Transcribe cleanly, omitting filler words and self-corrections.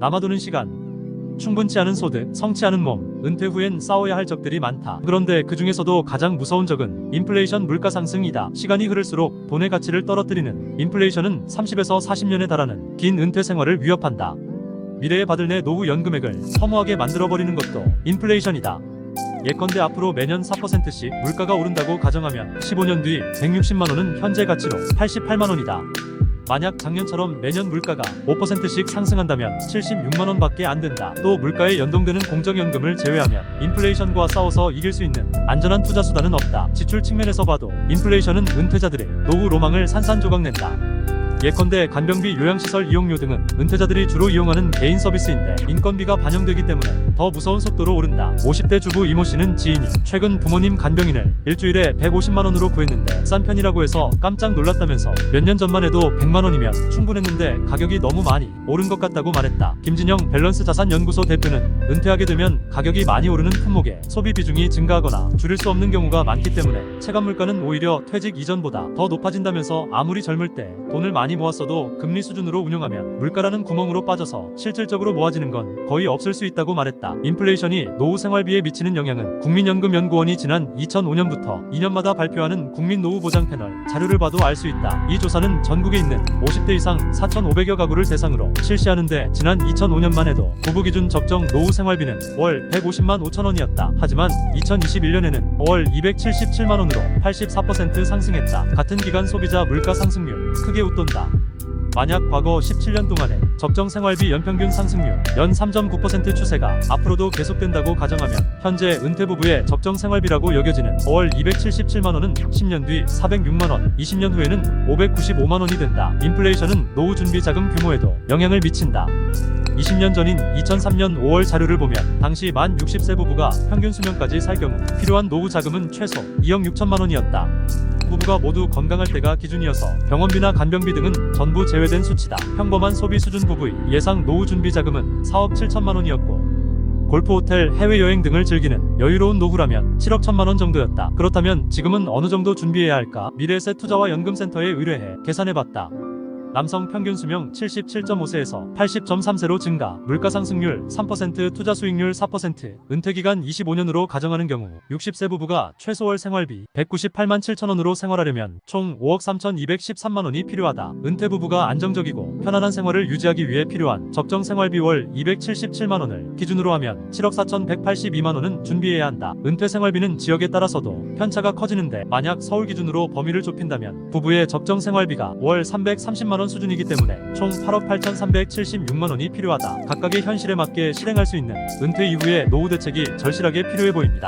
남아도는 시간, 충분치 않은 소득, 성치 않은 몸, 은퇴 후엔 싸워야 할 적들이 많다. 그런데 그 중에서도 가장 무서운 적은 인플레이션 물가 상승이다. 시간이 흐를수록 돈의 가치를 떨어뜨리는 인플레이션은 30에서 40년에 달하는 긴 은퇴 생활을 위협한다. 미래에 받을 내 노후 연금액을 허무하게 만들어버리는 것도 인플레이션이다. 예컨대 앞으로 매년 4%씩 물가가 오른다고 가정하면 15년 뒤 160만원은 현재 가치로 88만원이다. 만약 작년처럼 매년 물가가 5%씩 상승한다면 76만원 밖에 안 된다. 또 물가에 연동되는 공적연금을 제외하면 인플레이션과 싸워서 이길 수 있는 안전한 투자 수단은 없다. 지출 측면에서 봐도 인플레이션은 은퇴자들의 노후 로망을 산산조각낸다. 예컨대 간병비, 요양시설 이용료 등은 은퇴자들이 주로 이용하는 개인 서비스인데 인건비가 반영되기 때문에 더 무서운 속도로 오른다. 50대 주부 이모씨는 지인이 최근 부모님 간병인을 일주일에 150만원으로 구했는데 싼 편이라고 해서 깜짝 놀랐다면서 몇 년 전만 해도 100만원이면 충분했는데 가격이 너무 많이 오른 것 같다고 말했다. 김진영 밸런스 자산연구소 대표는 은퇴하게 되면 가격이 많이 오르는 품목에 소비 비중이 증가하거나 줄일 수 없는 경우가 많기 때문에 체감 물가는 오히려 퇴직 이전보다 더 높아진다면서 아무리 젊을 때 돈을 많이 모았어도 금리 수준으로 운용하면 물가라는 구멍으로 빠져서 실질적으로 모아지는 건 거의 없을 수 있다고 말했다. 인플레이션이 노후 생활비에 미치는 영향은 국민연금연구원이 지난 2005년부터 2년마다 발표하는 국민노후보장 패널 자료를 봐도 알 수 있다. 이 조사는 전국에 있는 50대 이상 4,500여 가구를 대상으로 실시하는데 지난 2005년만 해도 부부 기준 적정 노후 생활비는 월 150만 5천원이었다. 하지만 2021년에는 월 277만원으로 84% 상승했다. 같은 기간 소비자 물가 상승률 크게 웃돈다. 만약 과거 17년 동안의 적정 생활비 연평균 상승률 연 3.9% 추세가 앞으로도 계속된다고 가정하면 현재 은퇴 부부의 적정 생활비라고 여겨지는 월 277만원은 10년 뒤 406만원, 20년 후에는 595만원이 된다. 인플레이션은 노후 준비 자금 규모에도 영향을 미친다. 20년 전인 2003년 5월 자료를 보면 당시 만 60세 부부가 평균 수명까지 살 경우 필요한 노후 자금은 최소 2억 6천만원이었다. 부부가 모두 건강할 때가 기준이어서 병원비나 간병비 등은 전부 제외된 수치다. 평범한 소비 수준 부부의 예상 노후 준비 자금은 4억 7천만원이었고 골프, 호텔, 해외여행 등을 즐기는 여유로운 노후라면 7억 1천만원 정도였다. 그렇다면 지금은 어느 정도 준비해야 할까? 미래에셋 투자와 연금센터에 의뢰해 계산해봤다. 남성 평균 수명 77.5세에서 80.3세로 증가, 물가 상승률 3%, 투자 수익률 4%, 은퇴기간 25년으로 가정하는 경우 60세 부부가 최소월 생활비 198만 7천원으로 생활하려면 총 5억 3,213만원이 필요하다. 은퇴 부부가 안정적이고 편안한 생활을 유지하기 위해 필요한 적정 생활비 월 277만원을 기준으로 하면 7억 4,182만원은 준비해야 한다. 은퇴 생활비는 지역에 따라서도 편차가 커지는데 만약 서울 기준으로 범위를 좁힌다면 부부의 적정 생활비가 월 330만원 수준이기 때문에 총 8억 8,376만원이 필요하다. 각각의 현실에 맞게 실행할 수 있는 은퇴 이후의 노후 대책이 절실하게 필요해 보입니다.